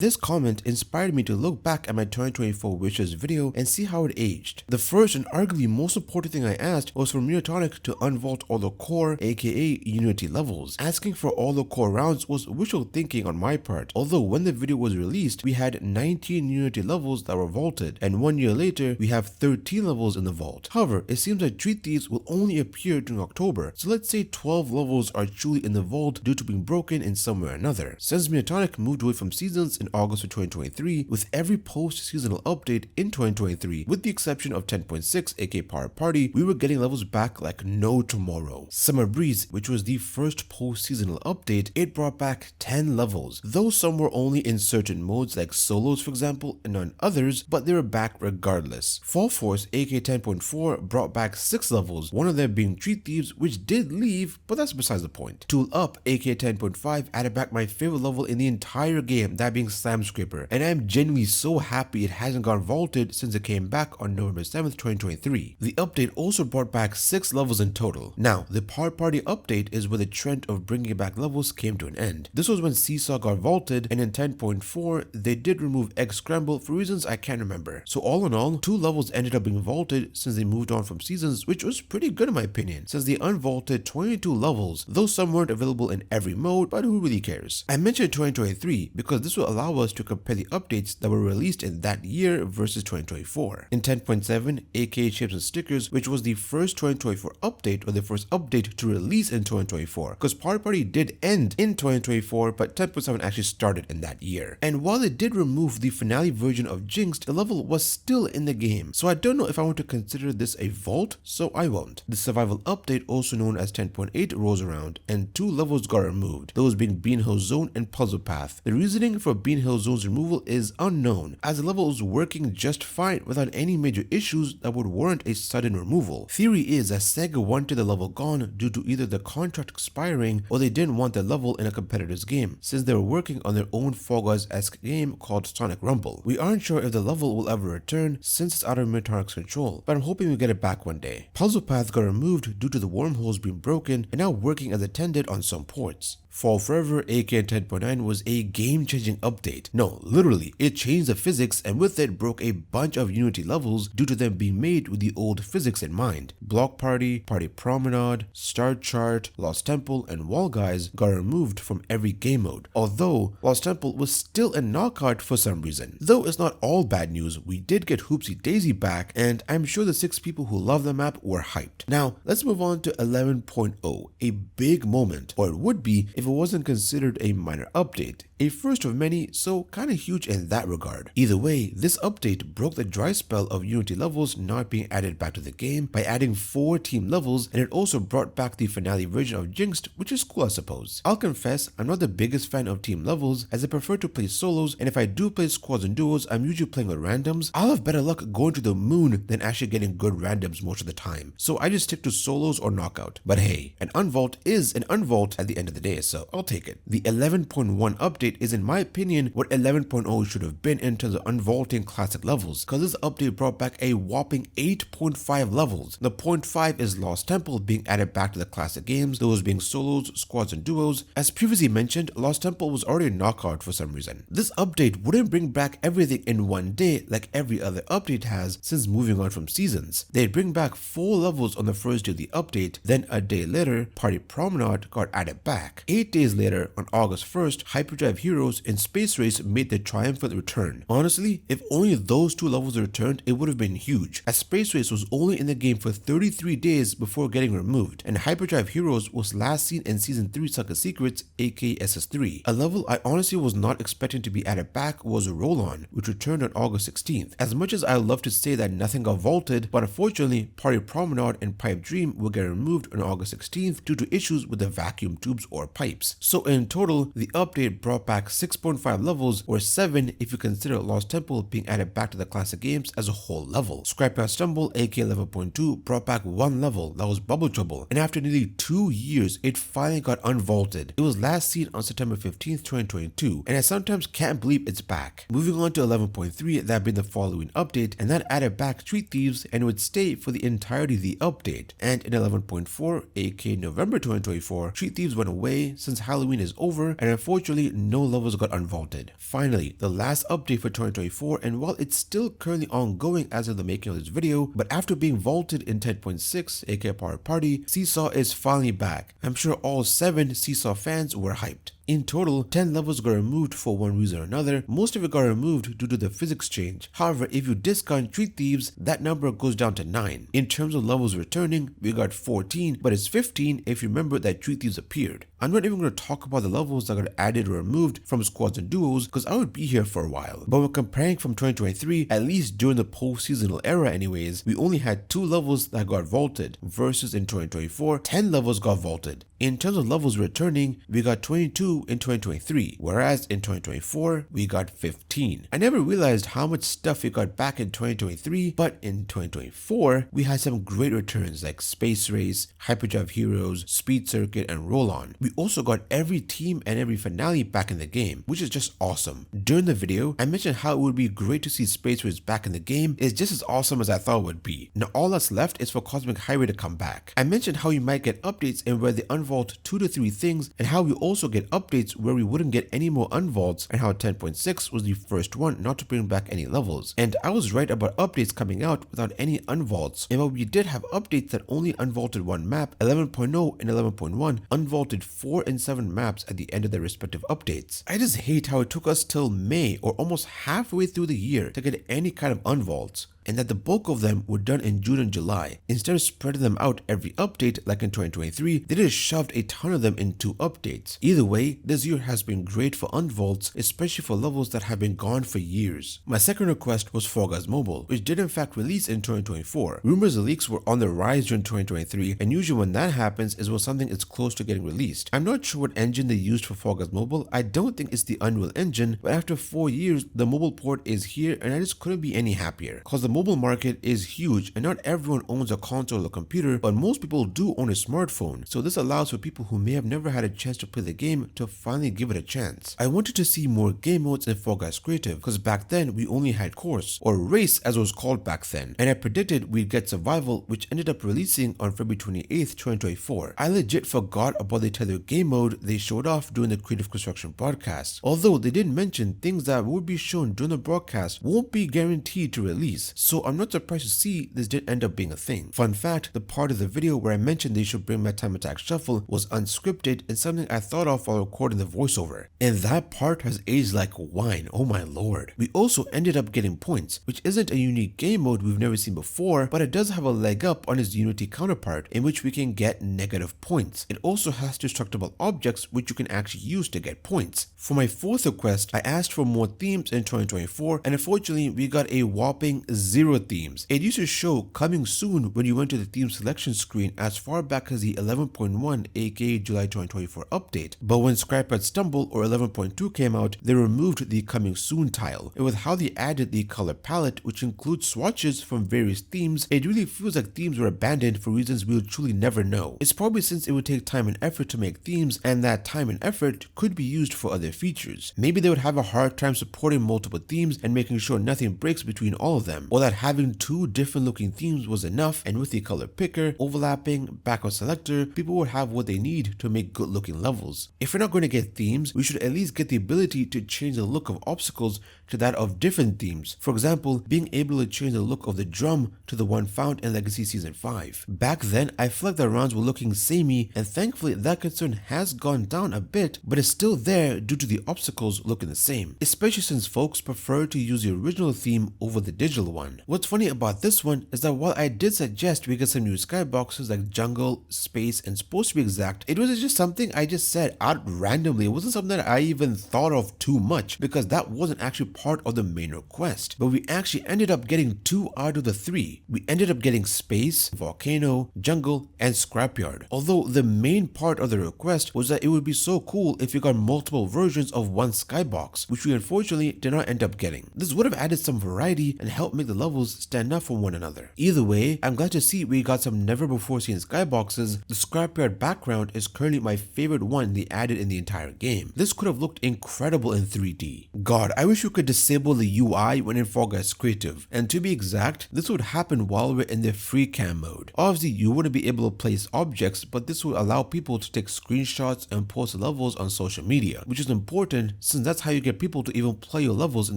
This comment inspired me to look back at my 2024 wishlist video and see how it aged. The first and arguably most important thing I asked was for Izzytorium to unvault all the core aka Unity levels. Asking for all the core rounds was wishful thinking on my part, although when the video was released we had 19 Unity levels that were vaulted, and 1 year later we have 13 levels in the vault. However, it seems that Treat Thieves will only appear during October, so let's say 12 levels are truly in the vault due to being broken in some way or another. Since Izzytorium moved away from seasons in August of 2023, with every post-seasonal update in 2023, with the exception of 10.6 aka Power Party, we were getting levels back like no tomorrow. Summer Breeze, which was the first post-seasonal update, it brought back 10 levels, though some were only in certain modes like solos for example and on others, but they were back regardless. Fall Force aka 10.4 brought back 6 levels, one of them being Treat Thieves, which did leave, but that's besides the point. Tool Up aka 10.5 added back my favorite level in the entire game, that being Slam Scraper, and I am genuinely so happy it hasn't gone vaulted since it came back on November 7th, 2023. The update also brought back 6 levels in total. Now, the Power Party update is where the trend of bringing back levels came to an end. This was when Seesaw got vaulted, and in 10.4 they did remove Egg Scramble for reasons I can't remember. So all in all, 2 levels ended up being vaulted since they moved on from seasons, which was pretty good in my opinion, since they unvaulted 22 levels, though some weren't available in every mode, but who really cares. I mentioned 2023 because this will allow us to compare the updates that were released in that year versus 2024. In 10.7, aka Chips and Stickers, which was the first 2024 update or the first update to release in 2024, because Power Party did end in 2024, but 10.7 actually started in that year. And while it did remove the finale version of Jinxed, the level was still in the game, so I don't know if I want to consider this a vault, so I won't. The survival update, also known as 10.8, rolls around, and 2 levels got removed, those being Bean Hill Zone and Puzzle Path. The reasoning for Bean Hill Zone's removal is unknown, as the level was working just fine without any major issues that would warrant a sudden removal. Theory is that Sega wanted the level gone due to either the contract expiring or they didn't want the level in a competitor's game, since they were working on their own Fall Guys-esque game called Sonic Rumble. We aren't sure if the level will ever return since it's out of Izzytorium's control, but I'm hoping we get it back one day. Puzzle Path got removed due to the wormholes being broken and now working as intended on some ports. Fall Forever aka 10.9 was a game-changing update. No, literally, it changed the physics and with it broke a bunch of Unity levels due to them being made with the old physics in mind. Block Party, Party Promenade, Star Chart, Lost Temple, and Wall Guys got removed from every game mode, although Lost Temple was still a knockout for some reason. Though it's not all bad news, we did get Hoopsie Daisy back, and I'm sure the 6 people who love the map were hyped. Now, let's move on to 11.0, a big moment, or it would be if it wasn't considered a minor update. A first of many, so kinda huge in that regard. Either way, this update broke the dry spell of Unity levels not being added back to the game by adding 4 team levels, and it also brought back the finale version of Jinxed, which is cool I suppose. I'll confess, I'm not the biggest fan of team levels, as I prefer to play solos, and if I do play squads and duos, I'm usually playing with randoms. I'll have better luck going to the moon than actually getting good randoms most of the time, so I just stick to solos or knockout. But hey, an unvault is an unvault at the end of the day, so I'll take it. The 11.1 update is in my opinion what 11.0 should have been in terms of unvaulting classic levels, because this update brought back a whopping 8.5 levels. The 0.5 is Lost Temple being added back to the classic games, those being solos, squads, and duos. As previously mentioned, Lost Temple was already a knockout for some reason. This update wouldn't bring back everything in one day like every other update has since moving on from seasons. They'd bring back 4 levels on the first day of the update, then a day later, Party Promenade got added back. 8 days later, on August 1st, Hyperdrive Heroes and Space Race made their triumphant return. Honestly, if only those 2 levels returned, it would have been huge, as Space Race was only in the game for 33 days before getting removed, and Hyperdrive Heroes was last seen in Season 3 Sucker Secrets aka SS3. A level I honestly was not expecting to be added back was Roll On, which returned on August 16th. As much as I love to say that nothing got vaulted, but unfortunately Party Promenade and Pipe Dream will get removed on August 16th due to issues with the vacuum tubes or pipes. So in total, the update brought back 6.5 levels, or 7 if you consider Lost Temple being added back to the classic games as a whole level. Scrapyard Stumble aka 11.2 brought back 1 level, that was Bubble Trouble, and after nearly 2 years it finally got unvaulted. It was last seen on September 15th, 2022, and I sometimes can't believe it's back. Moving on to 11.3, that being the following update, and that added back Treat Thieves and would stay for the entirety of the update. And in 11.4 aka November 2024, Treat Thieves went away since Halloween is over, and unfortunately no no levels got unvaulted. Finally, the last update for 2024, and while it's still currently ongoing as of the making of this video, but after being vaulted in 10.6, aka Power Party, Seesaw is finally back. I'm sure all 7 Seesaw fans were hyped. In total, 10 levels got removed for one reason or another. Most of it got removed due to the physics change. However, if you discount Treat Thieves, that number goes down to 9. In terms of levels returning, we got 14, but it's 15 if you remember that Treat Thieves appeared. I'm not even going to talk about the levels that got added or removed from squads and duos because I would be here for a while. But when comparing from 2023, at least during the post-seasonal era anyways, we only had 2 levels that got vaulted versus in 2024, 10 levels got vaulted. In terms of levels returning, we got 22 in 2023, whereas in 2024, we got 15. I never realized how much stuff we got back in 2023, but in 2024, we had some great returns like Space Race, Hyperdrive Heroes, Speed Circuit, and Roll On. We also got every team and every finale back in the game, which is just awesome. During the video, I mentioned how it would be great to see Space Race back in the game. It's just as awesome as I thought it would be. Now all that's left is for Cosmic Highway to come back. I mentioned how you might get updates and where they unvault 2 to 3 things, and how we also get updates where we wouldn't get any more unvaults, and how 10.6 was the first one not to bring back any levels. And I was right about updates coming out without any unvaults, and while we did have updates that only unvaulted one map, 11.0 and 11.1 unvaulted 4 and 7 maps at the end of their respective updates. I just hate how it took us till May or almost halfway through the year to get any kind of unvaults, and that the bulk of them were done in June and July. Instead of spreading them out every update like in 2023, they just shoved a ton of them in 2 updates. Either way, this year has been great for unvaults, especially for levels that have been gone for years. My second request was Fall Guys Mobile, which did in fact release in 2024. Rumors and leaks were on the rise during 2023, and usually when that happens is when something is close to getting released. I'm not sure what engine they used for Fall Guys Mobile. I don't think it's the Unreal Engine, but after 4 years, the mobile port is here, and I just couldn't be any happier, cause the mobile market is huge and not everyone owns a console or computer, but most people do own a smartphone, so this allows for people who may have never had a chance to play the game to finally give it a chance. I wanted to see more game modes in Fall Guys Creative because back then we only had Course, or Race as it was called back then, and I predicted we'd get Survival, which ended up releasing on February 28th, 2024. I legit forgot about the Tether game mode they showed off during the Creative Construction broadcast, although they did mention things that would be shown during the broadcast won't be guaranteed to release, so I'm not surprised to see this did end up being a thing. Fun fact, the part of the video where I mentioned they should bring back Time Attack Shuffle was unscripted and something I thought of while recording the voiceover, and that part has aged like wine, oh my lord. We also ended up getting points, which isn't a unique game mode we've never seen before, but it does have a leg up on its Unity counterpart in which we can get negative points. It also has destructible objects which you can actually use to get points. For my fourth request, I asked for more themes in 2024, and unfortunately we got a whopping 0 themes. It used to show coming soon when you went to the theme selection screen as far back as the 11.1 aka July 2024 update, but when Scrapyard Stumble or 11.2 came out, they removed the coming soon tile, and with how they added the color palette which includes swatches from various themes, it really feels like themes were abandoned for reasons we'll truly never know. It's probably since it would take time and effort to make themes, and that time and effort could be used for other features. Maybe they would have a hard time supporting multiple themes and making sure nothing breaks between all of them, or that having 2 different looking themes was enough, and with the color picker, overlapping, background selector, people would have what they need to make good looking levels. If we're not going to get themes, we should at least get the ability to change the look of obstacles to that of different themes. For example, being able to change the look of the drum to the one found in Legacy Season 5. Back then, I felt like the rounds were looking samey, and thankfully that concern has gone down a bit, but it's still there due to the obstacles looking the same, especially since folks prefer to use the original theme over the digital one. What's funny about this one is that while I did suggest we get some new skyboxes like jungle, space, and supposed to be exact, it was just something I just said out randomly. It wasn't something that I even thought of too much because that wasn't actually part of the main request, but we actually ended up getting 2 out of the 3. We ended up getting space, volcano, jungle, and scrapyard, although the main part of the request was that it would be so cool if we got multiple versions of one skybox, which we unfortunately did not end up getting. This would have added some variety and helped make the levels stand out from one another. Either way, I'm glad to see we got some never before seen skyboxes. The scrapyard background is currently my favorite one they added in the entire game. This could have looked incredible in 3D. God, I wish you could disable the UI when in Fall Guys Creative, and to be exact, this would happen while we're in the free cam mode. Obviously, you wouldn't be able to place objects, but this would allow people to take screenshots and post levels on social media, which is important since that's how you get people to even play your levels in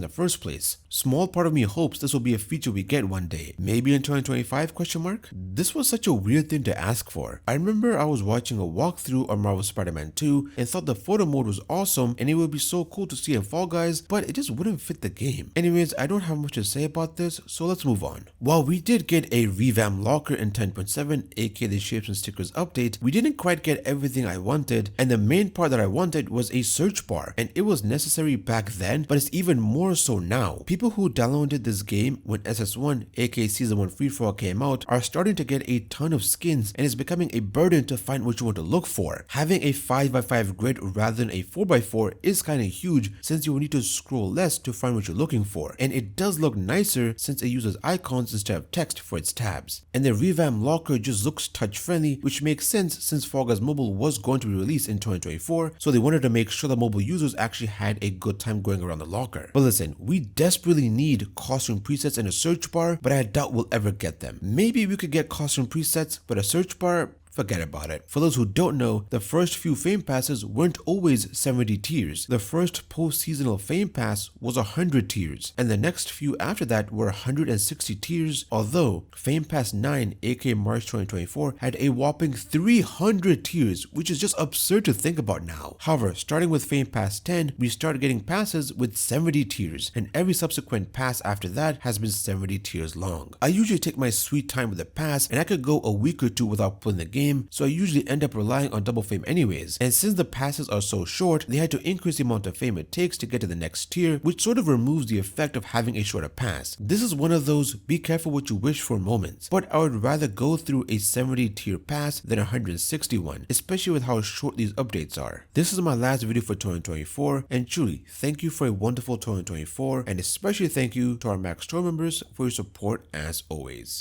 the first place. Small part of me hopes this will be a feature we get one day, maybe in 2025 ? This was such a weird thing to ask for. I remember I was watching a walkthrough on Marvel Spider-Man 2 and thought the photo mode was awesome and it would be so cool to see in Fall Guys, but it just wouldn't fit the game. Anyways, I don't have much to say about this, so let's move on. While we did get a revamped locker in 10.7, aka the Shapes and Stickers update, we didn't quite get everything I wanted, and the main part that I wanted was a search bar, and it was necessary back then, but it's even more so now. People who downloaded this game when SS1, aka Season 1 Free-For-All came out, are starting to get a ton of skins, and it's becoming a burden to find what you want to look for. Having a 5x5 grid rather than a 4x4 is kinda huge, since you will need to scroll less to find what you're looking for, and it does look nicer since it uses icons instead of text for its tabs. And the revamped locker just looks touch-friendly, which makes sense since Fall Guys Mobile was going to be released in 2024, so they wanted to make sure that mobile users actually had a good time going around the locker. But listen, we desperately need costume presets in a search bar, but I doubt we'll ever get them. Maybe we could get costume presets, but a search bar? Forget about it. For those who don't know, the first few Fame Passes weren't always 70 tiers. The first post-seasonal Fame Pass was 100 tiers, and the next few after that were 160 tiers, although Fame Pass 9, aka March 2024, had a whopping 300 tiers, which is just absurd to think about now. However, starting with Fame Pass 10, we started getting passes with 70 tiers, and every subsequent pass after that has been 70 tiers long. I usually take my sweet time with the pass, and I could go a week or two without playing the game, so I usually end up relying on double fame anyways, and since the passes are so short, they had to increase the amount of fame it takes to get to the next tier, which sort of removes the effect of having a shorter pass. This is one of those be careful what you wish for moments, but I would rather go through a 70 tier pass than a 161, especially with how short these updates are. This is my last video for 2024, and truly, thank you for a wonderful 2024, and especially thank you to our Max Store members for your support as always.